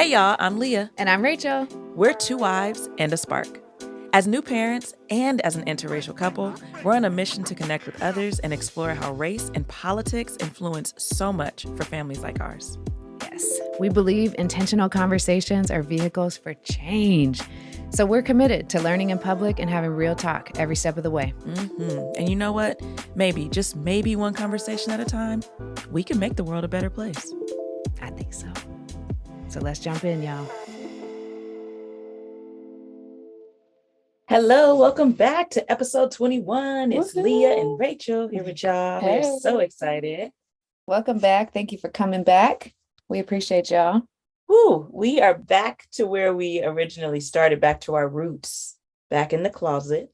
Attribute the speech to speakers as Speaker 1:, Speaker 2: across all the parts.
Speaker 1: Hey y'all, I'm Leah.
Speaker 2: And I'm Rachel.
Speaker 1: We're two wives and a spark. As new parents and as an interracial couple, we're on a mission to connect with others and explore how race and politics influence so much for families like ours.
Speaker 2: Yes, we believe intentional conversations are vehicles for change. So we're committed to learning in public and having real talk every step of the way.
Speaker 1: And you know what? Maybe, just maybe one conversation at a time, we can make the world a better place.
Speaker 2: I think so. So let's jump in, y'all.
Speaker 1: Hello, welcome back to episode 21. It's
Speaker 2: Woo-hoo.
Speaker 1: Leah and Rachel here with y'all.
Speaker 2: Hey.
Speaker 1: We're so excited.
Speaker 2: Welcome back. Thank you for coming back. We appreciate y'all.
Speaker 1: Woo, we are back to where we originally started, back to our roots, back in the closet.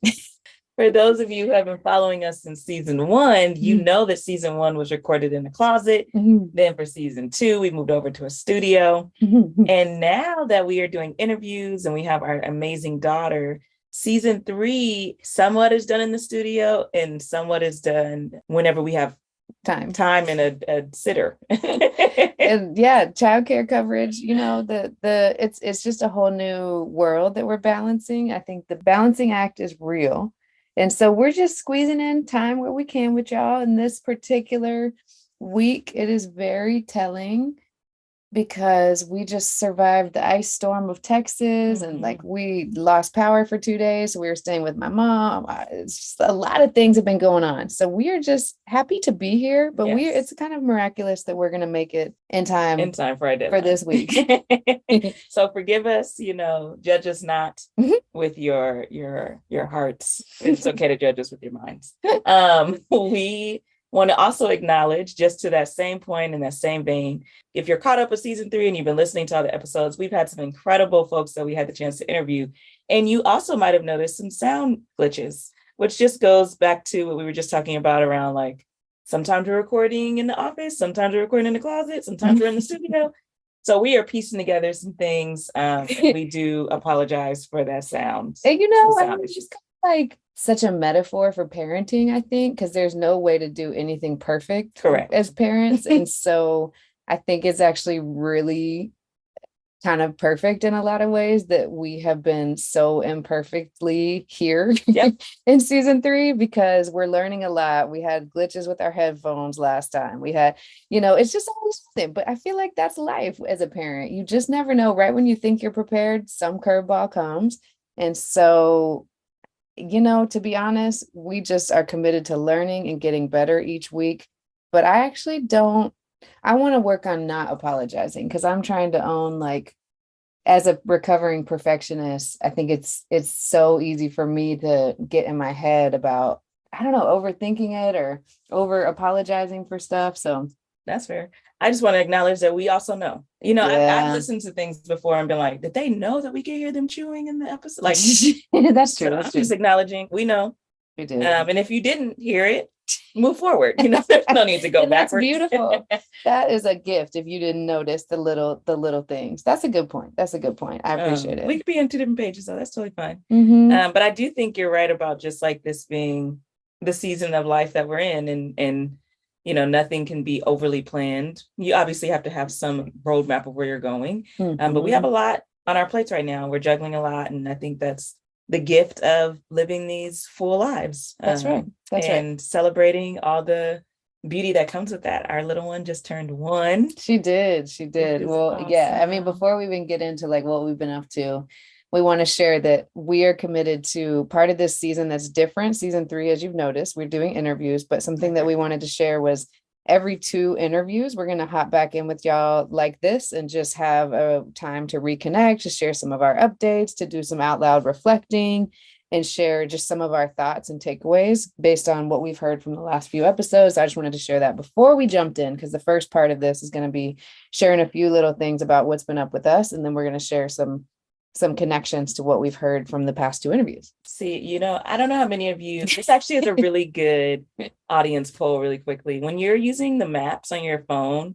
Speaker 1: For those of you who have been following us since season 1, you know that season 1 was recorded in the closet. Then for season 2, we moved over to a studio. And now that we are doing interviews and we have our amazing daughter, season 3 somewhat is done in the studio and somewhat is done whenever we have time and a sitter.
Speaker 2: And yeah, childcare coverage, you know, it's just a whole new world that we're balancing. I think the balancing act is real. And so we're just squeezing in time where we can with y'all. In this particular week, it is very telling because we just survived the ice storm of Texas and like we lost power for 2 days. So we were staying with my mom. It's just a lot of things have been going on. So we are just happy to be here, but it's kind of miraculous that we're going to make it in time
Speaker 1: for our deadline.
Speaker 2: For this week.
Speaker 1: So forgive us, judge us not with your hearts. It's okay to judge us with your minds. We want to also acknowledge, just to that same point in that same vein, if you're caught up with season 3 and you've been listening to all the episodes, we've had some incredible folks that we had the chance to interview. And you also might have noticed some sound glitches, which just goes back to what we were just talking about around like, sometimes we're recording in the office, sometimes we're recording in the closet, sometimes we're in the studio. So we are piecing together some things. We do apologize for that sound.
Speaker 2: And it's just like such a metaphor for parenting, I think, because there's no way to do anything perfect as parents. And so I think it's actually really kind of perfect in a lot of ways that we have been so imperfectly here in season 3 because we're learning a lot. We had glitches with our headphones last time. We had, it's just always something. But I feel like that's life as a parent. You just never know. Right when you think you're prepared, some curveball comes. And so, to be honest, we just are committed to learning and getting better each week. But I want to work on not apologizing because I'm trying to own, like, as a recovering perfectionist, I think it's so easy for me to get in my head about, I don't know, overthinking it or over apologizing for stuff. So
Speaker 1: that's fair. I just want to acknowledge that we also know, I've listened to things before and been like, did they know that we could hear them chewing in the episode? Like,
Speaker 2: that's true.
Speaker 1: So I'm just acknowledging, we know.
Speaker 2: We do.
Speaker 1: And if you didn't hear it, move forward. There's no need to go backwards.
Speaker 2: That's beautiful. That is a gift. If you didn't notice the little things, that's a good point. I appreciate it.
Speaker 1: We could be on 2 different pages, so that's totally fine. But I do think you're right about just like this being the season of life that we're in, and nothing can be overly planned. You obviously have to have some roadmap of where you're going, but we have a lot on our plates right now. We're juggling a lot, and I think that's the gift of living these full lives.
Speaker 2: That's right.
Speaker 1: And celebrating all the beauty that comes with that. Our little one just turned 1.
Speaker 2: She did. Well, awesome. Yeah. I mean, before we even get into like what we've been up to, we want to share that we are committed to part of this season that's different. Season 3, as you've noticed, we're doing interviews, but something that we wanted to share was every 2 interviews, we're going to hop back in with y'all like this and just have a time to reconnect, to share some of our updates, to do some out loud reflecting and share just some of our thoughts and takeaways based on what we've heard from the last few episodes. I just wanted to share that before we jumped in, because the first part of this is going to be sharing a few little things about what's been up with us. And then we're going to share some connections to what we've heard from the past 2 interviews.
Speaker 1: See, I don't know how many of you, this actually is a really good audience poll really quickly. When you're using the maps on your phone,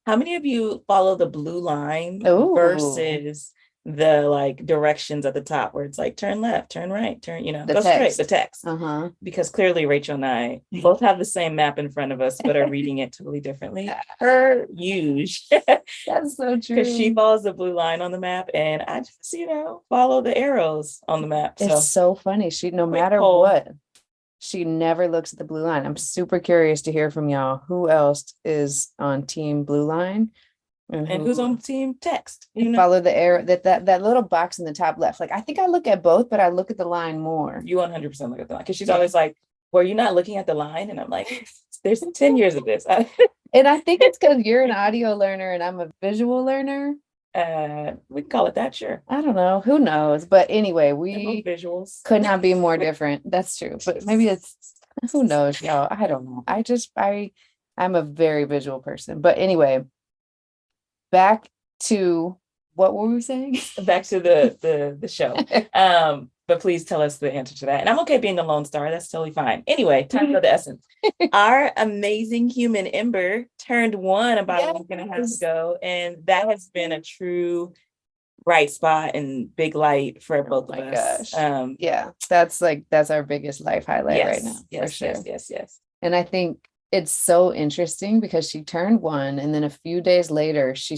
Speaker 1: how many of you follow the blue line versus the like directions at the top where it's like turn left, turn right, turn, go straight, the text. Because clearly Rachel and I both have the same map in front of us, but are reading it totally differently. Her use.
Speaker 2: That's so true.
Speaker 1: Because she follows the blue line on the map and I just, follow the arrows on the map.
Speaker 2: It's so funny. She, no matter what, she never looks at the blue line. I'm super curious to hear from y'all. Who else is on team blue line?
Speaker 1: And who's on team text?
Speaker 2: Follow the arrow, that little box in the top left. Like, I think I look at both, but I look at the line more.
Speaker 1: You 100% look at the line because she's always like, "Were you not looking at the line?" And I'm like, "There's 10 years of this."
Speaker 2: And I think it's because you're an audio learner and I'm a visual learner.
Speaker 1: We can call it that, sure.
Speaker 2: I don't know. Who knows? But anyway, we
Speaker 1: visuals
Speaker 2: could not be more different. That's true. But maybe it's, who knows, y'all. I don't know. I'm a very visual person. But anyway, back to what were we saying?
Speaker 1: Back to the show. But please tell us the answer to that. And I'm okay being the lone star. That's totally fine. Anyway, time to go to essence. Our amazing human Ember turned 1 about a week and a half ago. And that has been a true bright spot and big light for both of us.
Speaker 2: That's our biggest life highlight right now.
Speaker 1: Yes,
Speaker 2: for sure.
Speaker 1: Yes.
Speaker 2: And I think it's so interesting because she turned 1 and then a few days later she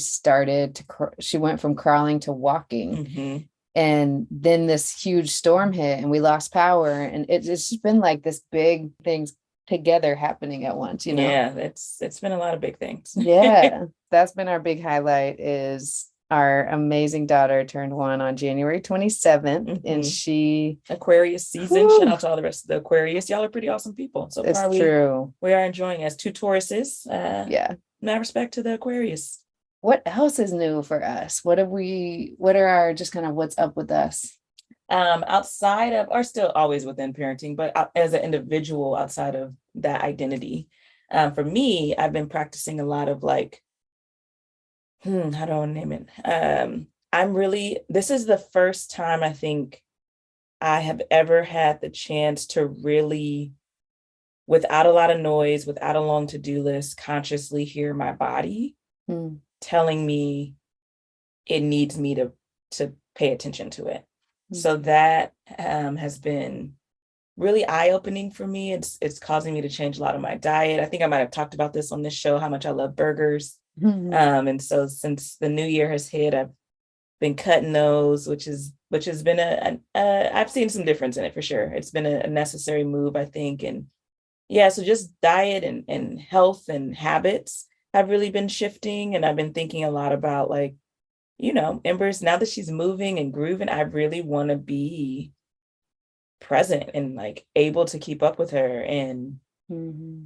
Speaker 2: went from crawling to walking. And then this huge storm hit and we lost power, and it's just been like this big things together happening at once,
Speaker 1: Yeah, it's been a lot of big things.
Speaker 2: Yeah, that's been our big highlight. Is our amazing daughter turned 1 on January 27th, and she
Speaker 1: Aquarius season. Shout out to all the rest of the Aquarius. Y'all are pretty awesome people. So
Speaker 2: it's true.
Speaker 1: We are enjoying as 2 Tauruses. My respect to the Aquarius.
Speaker 2: What else is new for us? What are our just kind of what's up with us?
Speaker 1: Outside of, or still always within parenting, but as an individual outside of that identity. For me, I've been practicing a lot of like, how do I name it? This is the first time I think I have ever had the chance to really, without a lot of noise, without a long to-do list, consciously hear my body telling me it needs me to pay attention to it. So that has been really eye-opening for me. It's causing me to change a lot of my diet. I think I might have talked about this on this show, how much I love burgers. And so since the new year has hit, I've been cutting those, which has been I've seen some difference in it for sure. It's been a necessary move, I think. And so just diet and health and habits have really been shifting. And I've been thinking a lot about like, Ember's, now that she's moving and grooving, I really want to be present and like able to keep up with her. And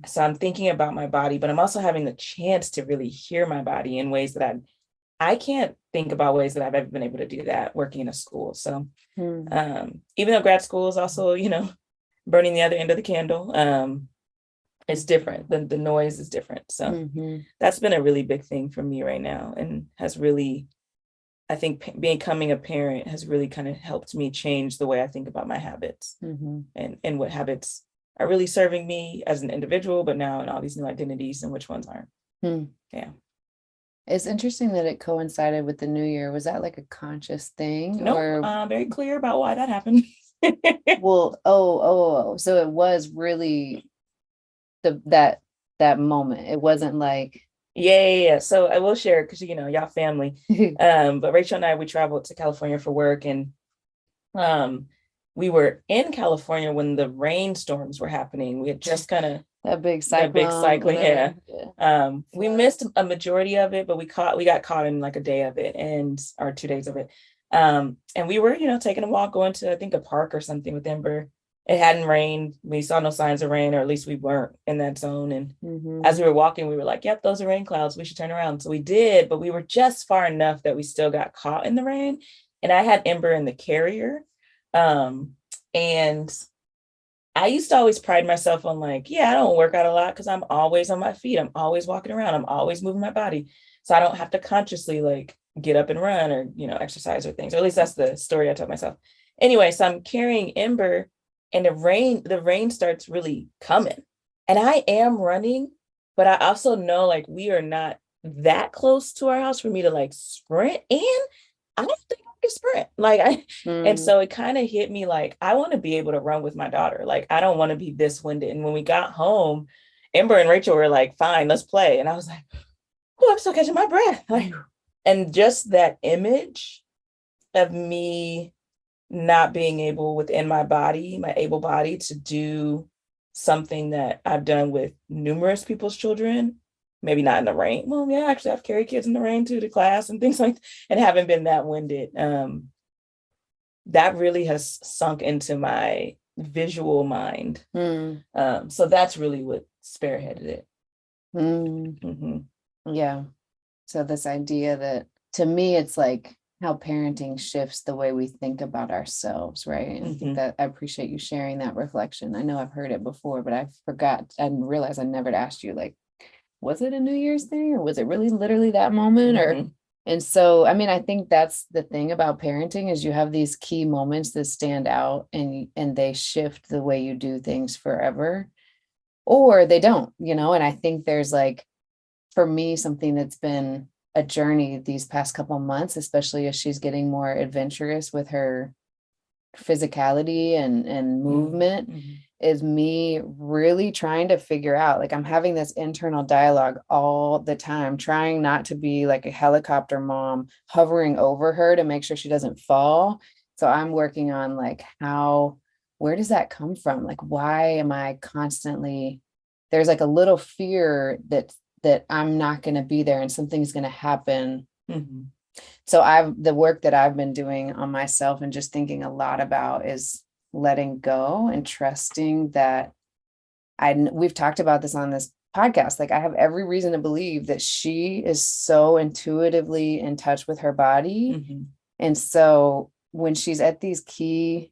Speaker 1: so I'm thinking about my body, but I'm also having the chance to really hear my body in ways that I can't think about ways that I've ever been able to do that working in a school. So even though grad school is also, burning the other end of the candle, it's different. The noise is different. So that's been a really big thing for me right now, and has really, I think becoming a parent has really kind of helped me change the way I think about my habits and what habits are really serving me as an individual, but now in all these new identities and which ones aren't. Yeah.
Speaker 2: It's interesting that it coincided with the new year. Was that like a conscious thing?
Speaker 1: No, I'm very clear about why that happened.
Speaker 2: Well, so it was really that moment. It wasn't like
Speaker 1: Yeah. So I will share because y'all family. But Rachel and I, we traveled to California for work, and we were in California when the rainstorms were happening. We had just kind of
Speaker 2: that big cyclone.
Speaker 1: Yeah. We missed a majority of it, but we got caught in like a day of it or 2 days of it. And we were, taking a walk, going to, I think, a park or something with Ember. It hadn't rained. We saw no signs of rain, or at least we weren't in that zone. And as we were walking, we were like, yep, those are rain clouds. We should turn around. So we did, but we were just far enough that we still got caught in the rain. And I had Ember in the carrier. And I used to always pride myself on like, I don't work out a lot because I'm always on my feet. I'm always walking around. I'm always moving my body. So I don't have to consciously like get up and run or, exercise or things, or at least that's the story I told myself. Anyway, so I'm carrying Ember, and the rain starts really coming, and I am running, but I also know like we are not that close to our house for me to like sprint. And I don't think I sprint. And so it kind of hit me like, I want to be able to run with my daughter. Like, I don't want to be this winded. And when we got home, Amber and Rachel were like, fine, let's play. And I was like, oh, I'm still catching my breath. And just that image of me not being able within my body, my able body, to do something that I've done with numerous people's children, maybe not in the rain. Well, yeah, actually I've carried kids in the rain too to class and things like that, and haven't been that winded. That really has sunk into my visual mind. So that's really what spearheaded it.
Speaker 2: Yeah. So this idea that, to me, it's like how parenting shifts the way we think about ourselves, right? And I think that I appreciate you sharing that reflection. I know I've heard it before, but I forgot and realized I never asked you, like, was it a New Year's thing, or was it really literally that moment? Or and so, I mean, I think that's the thing about parenting, is you have these key moments that stand out, and they shift the way you do things forever, or they don't, and I think there's, like, for me, something that's been a journey these past couple months, especially as she's getting more adventurous with her physicality and movement, is me really trying to figure out, like, I'm having this internal dialogue all the time, trying not to be like a helicopter mom hovering over her to make sure she doesn't fall. So I'm working on, like, where does that come from? Like, why am I constantly, there's like a little fear that I'm not going to be there and something's going to happen. So the work that I've been doing on myself and just thinking a lot about is letting go and trusting that we've talked about this on this podcast. Like, I have every reason to believe that she is so intuitively in touch with her body. And so when she's at these key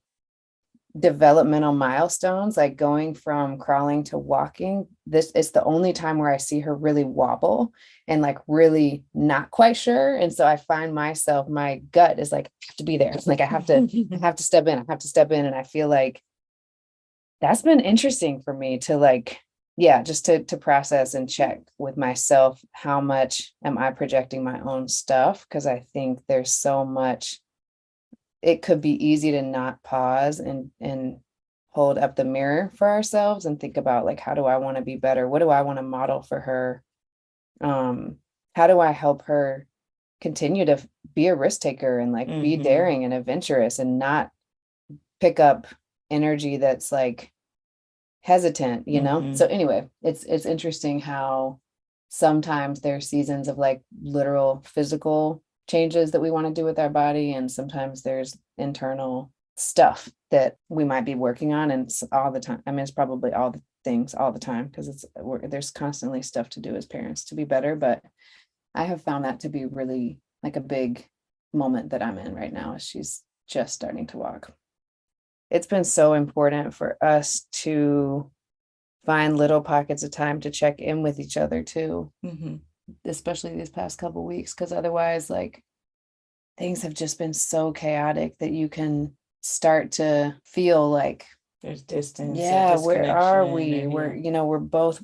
Speaker 2: developmental milestones, like going from crawling to walking, this is the only time where I see her really wobble and, like, really not quite sure. And so I find myself, my gut is like, I have to be there. It's like, I have to step in. I have to step in. And I feel like that's been interesting for me to, like, just to process and check with myself, how much am I projecting my own stuff? Because I think there's so much. It could be easy to not pause and hold up the mirror for ourselves and think about, like, how do I want to be better? What do I want to model for her? How do I help her continue to be a risk taker and, like, be daring and adventurous and not pick up energy that's, like, hesitant, So anyway, it's interesting how sometimes there's seasons of, like, literal physical changes that we want to do with our body, and sometimes there's internal stuff that we might be working on, and all the time. I mean, it's probably all the things all the time, because there's constantly stuff to do as parents to be better. But I have found that to be really, like, a big moment that I'm in right now, as she's just starting to walk. It's been so important for us to find little pockets of time to check in with each other too. Especially these past couple weeks, because otherwise, like, things have just been so chaotic that you can start to feel like
Speaker 1: there's distance.
Speaker 2: Yeah, where are we? We're both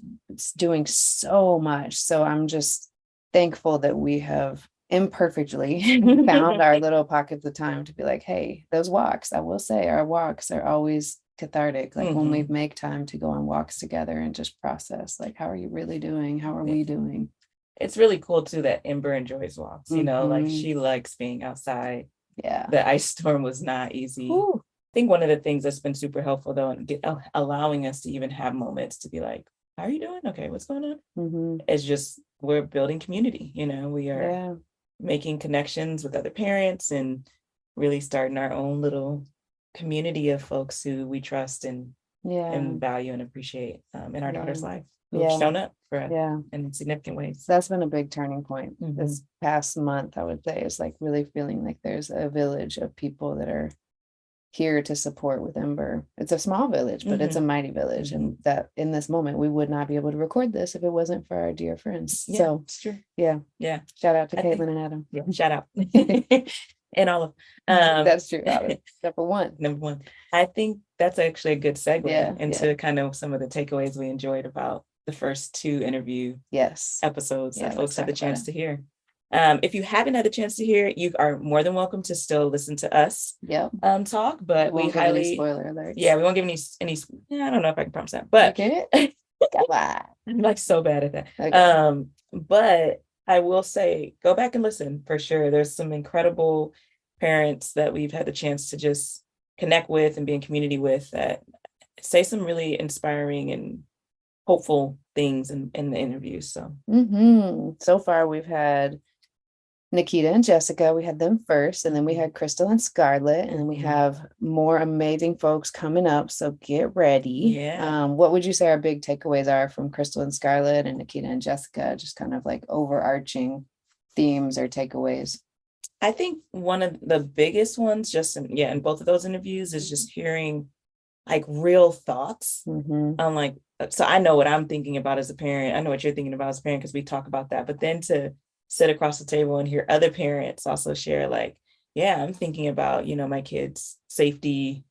Speaker 2: doing so much. So I'm just thankful that we have imperfectly found our little pockets of time to be like, hey, those walks, I will say, our walks are always cathartic. Like, when we make time to go on walks together and just process, like, how are you really doing? How are we doing?
Speaker 1: It's really cool too that Ember enjoys walks, like, she likes being outside.
Speaker 2: Yeah.
Speaker 1: The ice storm was not easy. I think one of the things that's been super helpful though, and allowing us to even have moments to be like, how are you doing? Okay, what's going on? It's just, we're building community, we are making connections with other parents and really starting our own little community of folks who we trust and value and appreciate in our daughter's life, who've shown up for us in significant ways.
Speaker 2: That's been a big turning point this past month, I would say. Is like really feeling like there's a village of people that are here to support with Ember. It's a small village, but it's a mighty village. And that in this moment, we would not be able to record this if it wasn't for our dear friends. So
Speaker 1: it's true.
Speaker 2: Yeah. Shout out to Caitlin and Adam.
Speaker 1: Yeah, shout out. And all of
Speaker 2: that's true. Number one.
Speaker 1: I think that's actually a good segue into kind of some of the takeaways we enjoyed about the first two interview episodes that folks had the chance to hear. If you haven't had a chance to hear it, you are more than welcome to still listen to us talk, but we highly
Speaker 2: spoiler alerts.
Speaker 1: Yeah, we won't give any I don't know if I can promise that, but
Speaker 2: okay. Come on.
Speaker 1: I'm like so bad at that. Okay. But I will say go back and listen for sure. There's some incredible parents that we've had the chance to just connect with and be in community with that say some really inspiring and hopeful things in the interviews.
Speaker 2: So far we've had Nikita and Jessica. We had them first, and then we had Crystal and Scarlett, and then we have more amazing folks coming up. So get ready.
Speaker 1: Yeah.
Speaker 2: What would you say our big takeaways are from Crystal and Scarlett and Nikita and Jessica? Just kind of like overarching themes or takeaways.
Speaker 1: I think one of the biggest ones, just in both of those interviews, is just hearing like real thoughts on like, so I know what I'm thinking about as a parent. I know what you're thinking about as a parent because we talk about that. But then to sit across the table and hear other parents also share like, yeah, I'm thinking about, my kids' safety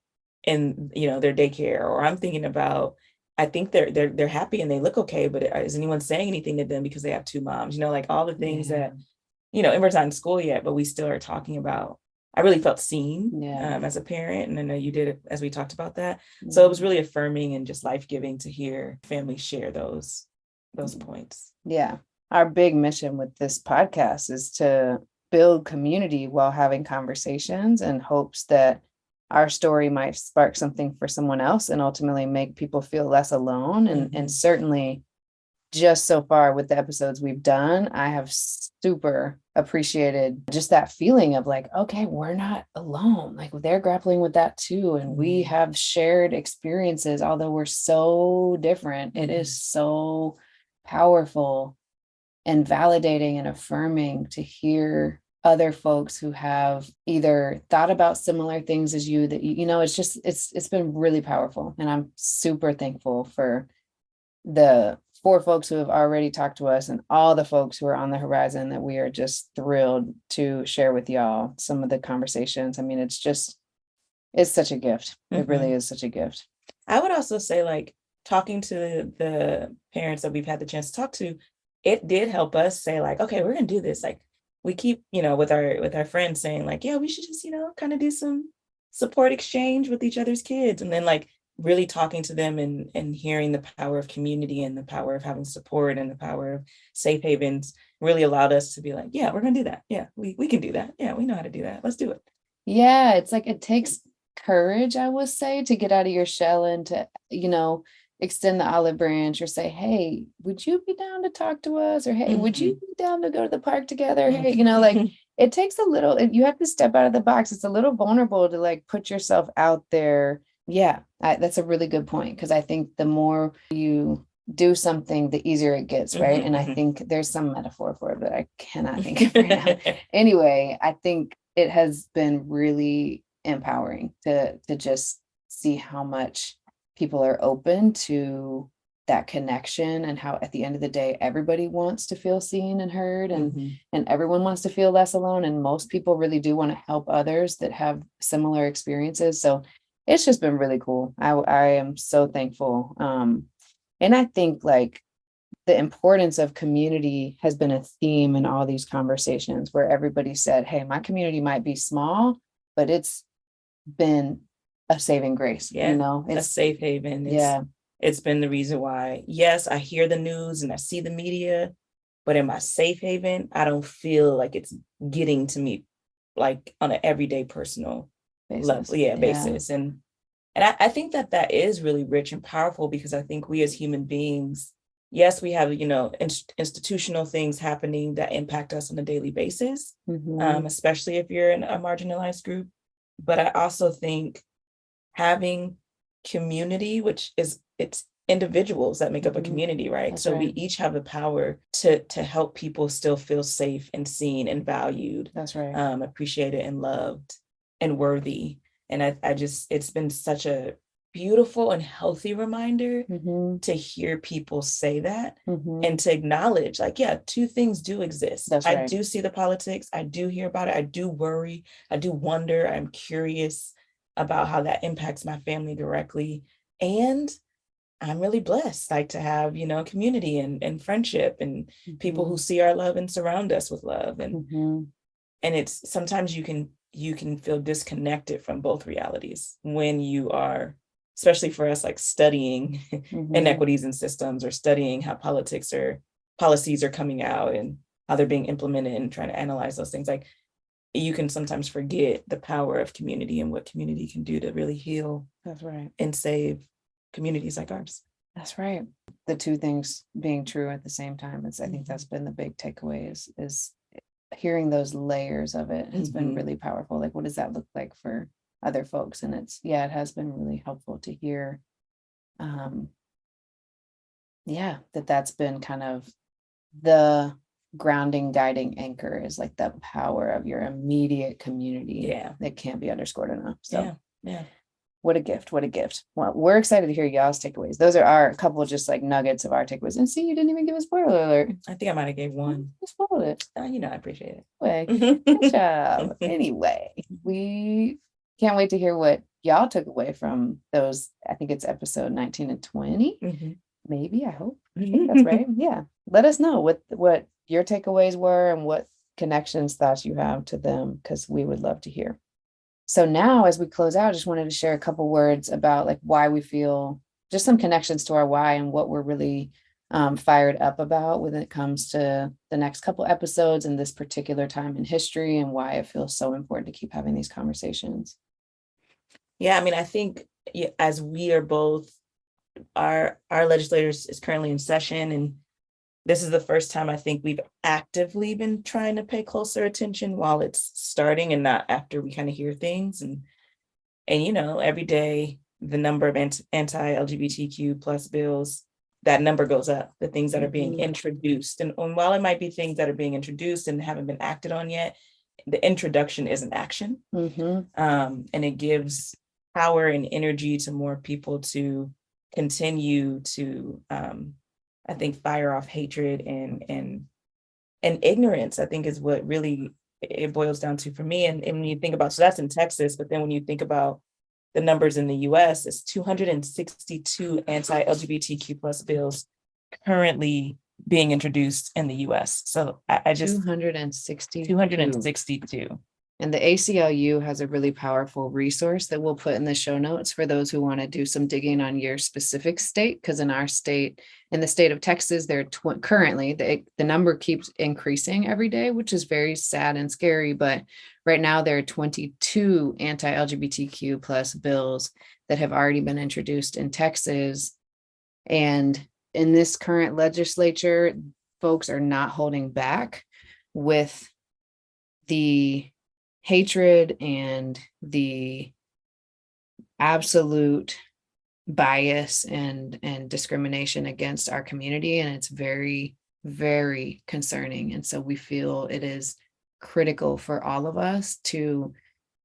Speaker 1: in, their daycare, or I'm thinking about, I think they're happy and they look okay, but is anyone saying anything to them because they have two moms, like all the things that, Ember's not in school yet, but we still are talking about. I really felt seen as a parent. And I know you did it as we talked about that. So it was really affirming and just life-giving to hear families share those points.
Speaker 2: Yeah. Our big mission with this podcast is to build community while having conversations, in hopes that our story might spark something for someone else and ultimately make people feel less alone. And certainly just so far with the episodes we've done, I have super appreciated just that feeling of like, okay, we're not alone. Like they're grappling with that too. And we have shared experiences, although we're so different. It is so powerful and validating and affirming to hear other folks who have either thought about similar things as you, that, it's been really powerful. And I'm super thankful for the 4 folks who have already talked to us and all the folks who are on the horizon that we are just thrilled to share with y'all some of the conversations. I mean, it's such a gift. It really is such a gift.
Speaker 1: I would also say, like, talking to the parents that we've had the chance to talk to, it did help us say like, okay, we're going to do this. Like we keep, with our friends saying like, yeah, we should just, kind of do some support exchange with each other's kids. And then like really talking to them and hearing the power of community and the power of having support and the power of safe havens really allowed us to be like, yeah, we're going to do that. Yeah, we can do that. Yeah, we know how to do that. Let's do it.
Speaker 2: Yeah, it's like it takes courage, I would say, to get out of your shell and to, extend the olive branch or say, hey, would you be down to talk to us? Or, hey, would you be down to go to the park together? Hey, like it takes a little, you have to step out of the box. It's a little vulnerable to like put yourself out there. Yeah, that's a really good point. Because I think the more you do something, the easier it gets, right? And I think there's some metaphor for it, but I cannot think of it right now. Anyway, I think it has been really empowering to just see how much people are open to that connection, and how at the end of the day everybody wants to feel seen and heard, and everyone wants to feel less alone, and most people really do want to help others that have similar experiences. So it's just been really cool. I am so thankful, and I think like the importance of community has been a theme in all these conversations, where everybody said, hey, my community might be small, but it's been a saving grace.
Speaker 1: It's a safe haven. It's been the reason why, yes, I hear the news and I see the media, but in my safe haven, I don't feel like it's getting to me like on an everyday personal level, basis. And I think that is really rich and powerful, because I think we as human beings, yes, we have, institutional things happening that impact us on a daily basis, especially if you're in a marginalized group. But I also think having community, which is it's individuals that make up a community, right? That's so right. We each have the power to help people still feel safe and seen and valued.
Speaker 2: That's right.
Speaker 1: Appreciated and loved and worthy. And I just, it's been such a beautiful and healthy reminder to hear people say that and to acknowledge like, yeah, 2 things do exist. That's right. I do see the politics. I do hear about it. I do worry. I do wonder. I'm curious about how that impacts my family directly. And I'm really blessed, like to have, community and friendship and people who
Speaker 2: Mhm.
Speaker 1: see our love and surround us with love.
Speaker 2: Mhm.
Speaker 1: And it's sometimes you can feel disconnected from both realities when you are, especially for us, like studying
Speaker 2: Mhm.
Speaker 1: inequities in systems or studying how policies are coming out and how they're being implemented and trying to analyze those things. Like you can sometimes forget the power of community and what community can do to really heal.
Speaker 2: That's right.
Speaker 1: And save communities like ours.
Speaker 2: That's right. The two things being true at the same time. I think that's been the big takeaway is hearing those layers of it has been really powerful. Like, what does that look like for other folks? And it has been really helpful to hear. That's been kind of the grounding, guiding anchor is like the power of your immediate community.
Speaker 1: Yeah.
Speaker 2: That can't be underscored enough. So
Speaker 1: yeah.
Speaker 2: What a gift. What a gift. Well, we're excited to hear y'all's takeaways. Those are our couple just like nuggets of our takeaways. And see, you didn't even give a spoiler alert.
Speaker 1: I think I might have gave one.
Speaker 2: You spoiled it.
Speaker 1: I appreciate it.
Speaker 2: Anyway, good job. Anyway, we can't wait to hear what y'all took away from those. I think it's episode 19 and 20. Maybe, I hope. I think that's right. Yeah. Let us know what your takeaways were and what connections, thoughts you have to them, because we would love to hear. So now, as we close out, I just wanted to share a couple words about like why we feel, just some connections to our why and what we're really fired up about when it comes to the next couple episodes and this particular time in history, and why it feels so important to keep having these conversations.
Speaker 1: Yeah, I mean, I think as we are both, our legislators is currently in session, and this is the first time I think we've actively been trying to pay closer attention while it's starting and not after we kind of hear things. And every day the number of anti-LGBTQ plus bills, that number goes up, the things that are being introduced. And while it might be things that are being introduced and haven't been acted on yet, the introduction is an action. And it gives power and energy to more people to continue to I think fire off hatred and ignorance, I think, is what really it boils down to for me. And when you think about, so that's in Texas, but then when you think about the numbers in the US, it's 262 anti-LGBTQ plus bills currently being introduced in the US. So I just 262.
Speaker 2: And the ACLU has a really powerful resource that we'll put in the show notes for those who want to do some digging on your specific state. Because in our state, in the state of Texas, currently the number keeps increasing every day, which is very sad and scary. But right now there are 22 anti-LGBTQ plus bills that have already been introduced in Texas. And in this current legislature, folks are not holding back with the hatred and the absolute bias and discrimination against our community. And it's very, very concerning. And so we feel it is critical for all of us to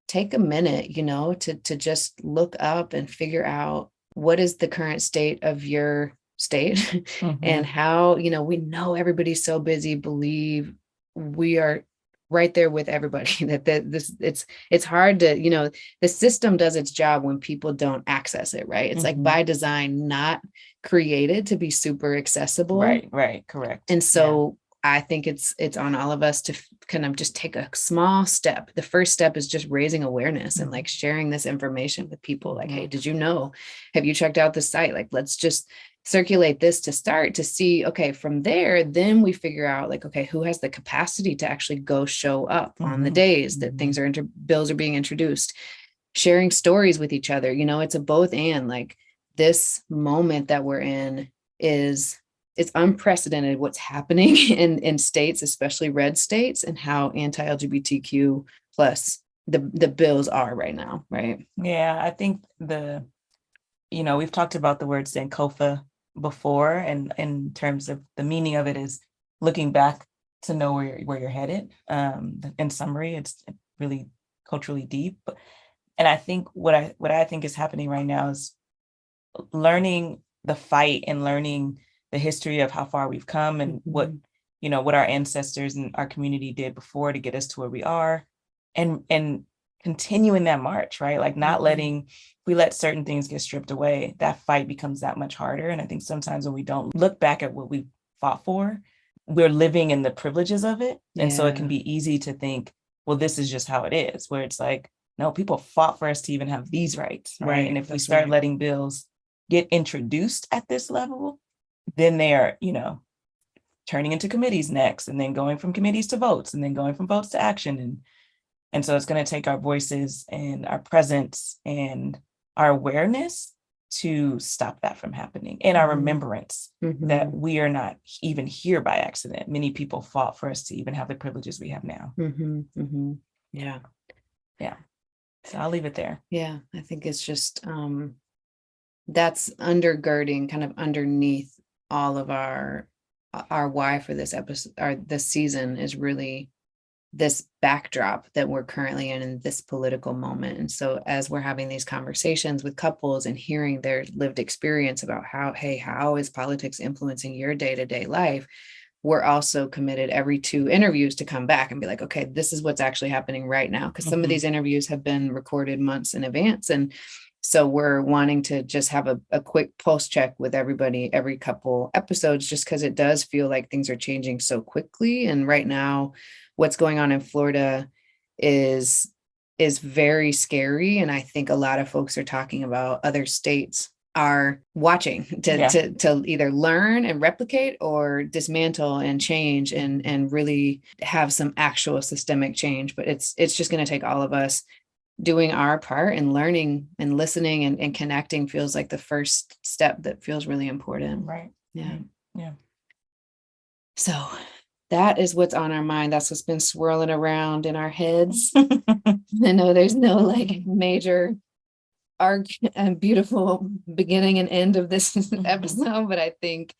Speaker 2: take a minute, to just look up and figure out what is the current state of your state and how, we know everybody's so busy, believe we are right there with everybody it's hard to, the system does its job when people don't access it, right? It's like by design, not created to be super accessible.
Speaker 1: Right. Correct.
Speaker 2: And so I think it's on all of us to kind of just take a small step. The first step is just raising awareness and like sharing this information with people. Like, hey, did you know? Have you checked out the site? Like, let's just circulate this to start to see, okay, from there, then we figure out like, okay, who has the capacity to actually go show up on the days that things are bills are being introduced, sharing stories with each other. It's a both and. Like, this moment that we're in it's unprecedented what's happening in states, especially red states, and how anti-LGBTQ plus the bills are right now, right?
Speaker 1: Yeah, I think we've talked about the word Sankofa before, and in terms of the meaning of it is looking back to know where you're headed. In summary, it's really culturally deep. And I think what I think is happening right now is learning the fight and learning the history of how far we've come and what our ancestors and our community did before to get us to where we are, and continuing that march, right? Like not letting, we let certain things get stripped away, that fight becomes that much harder. And I think sometimes when we don't look back at what we fought for, we're living in the privileges of it. And so it can be easy to think, well, this is just how it is, where it's like, no, people fought for us to even have these rights, right? And if we start letting bills get introduced at this level, then they are, you know, turning into committees next, and then going from committees to votes, and then going from votes to action. And so it's going to take our voices and our presence and our awareness to stop that from happening, and our remembrance that we are not even here by accident. Many people fought for us to even have the privileges we have now.
Speaker 2: Yeah.
Speaker 1: So I'll leave it there.
Speaker 2: Yeah, I think it's just that's undergirding, kind of underneath all of our why for this episode, or this season, is really this backdrop that we're currently in this political moment. And so as we're having these conversations with couples and hearing their lived experience about how is politics influencing your day-to-day life, we're also committed every 2 interviews to come back and be like, okay, this is what's actually happening right now. Because some of these interviews have been recorded months in advance. And so we're wanting to just have a quick pulse check with everybody every couple episodes, just because it does feel like things are changing so quickly. And right now, what's going on in Florida is very scary. And I think a lot of folks are talking about other states are watching to either learn and replicate or dismantle and change and really have some actual systemic change. But it's just going to take all of us doing our part and learning and listening and connecting feels like the first step that feels really important.
Speaker 1: Right.
Speaker 2: Yeah.
Speaker 1: So
Speaker 2: that is what's on our mind. That's what's been swirling around in our heads. I know there's no like major arc and beautiful beginning and end of this episode, but I think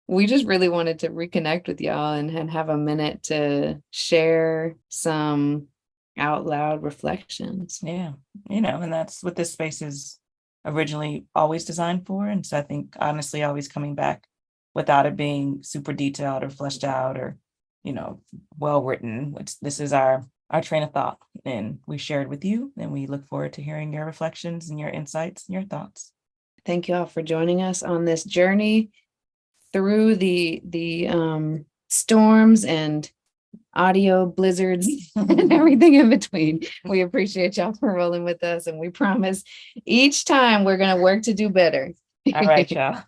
Speaker 2: we just really wanted to reconnect with y'all and have a minute to share some out loud reflections.
Speaker 1: Yeah, you know, and that's what this space is originally always designed for. And so I think honestly, always coming back without it being super detailed or fleshed out or, you know, well written, which this is our train of thought, and we shared with you, and we look forward to hearing your reflections and your insights and your thoughts.
Speaker 2: Thank you all for joining us on this journey through the storms and audio blizzards and everything in between. We appreciate y'all for rolling with us, and we promise each time we're going to work to do better.
Speaker 1: All right, y'all.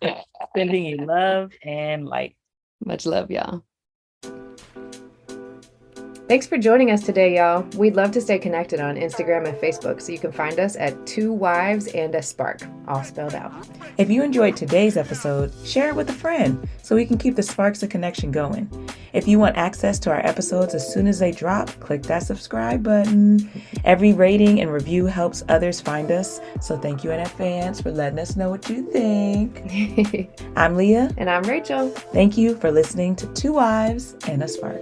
Speaker 1: Sending you love and light.
Speaker 2: Much love, y'all. Thanks for joining us today, y'all. We'd love to stay connected on Instagram and Facebook, so you can find us at 2 Wives and a Spark, all spelled out.
Speaker 1: If you enjoyed today's episode, share it with a friend so we can keep the sparks of connection going. If you want access to our episodes as soon as they drop, click that subscribe button. Every rating and review helps others find us, so thank you in advance for letting us know what you think. I'm Leah.
Speaker 2: And I'm Rachel.
Speaker 1: Thank you for listening to 2 Wives and a Spark.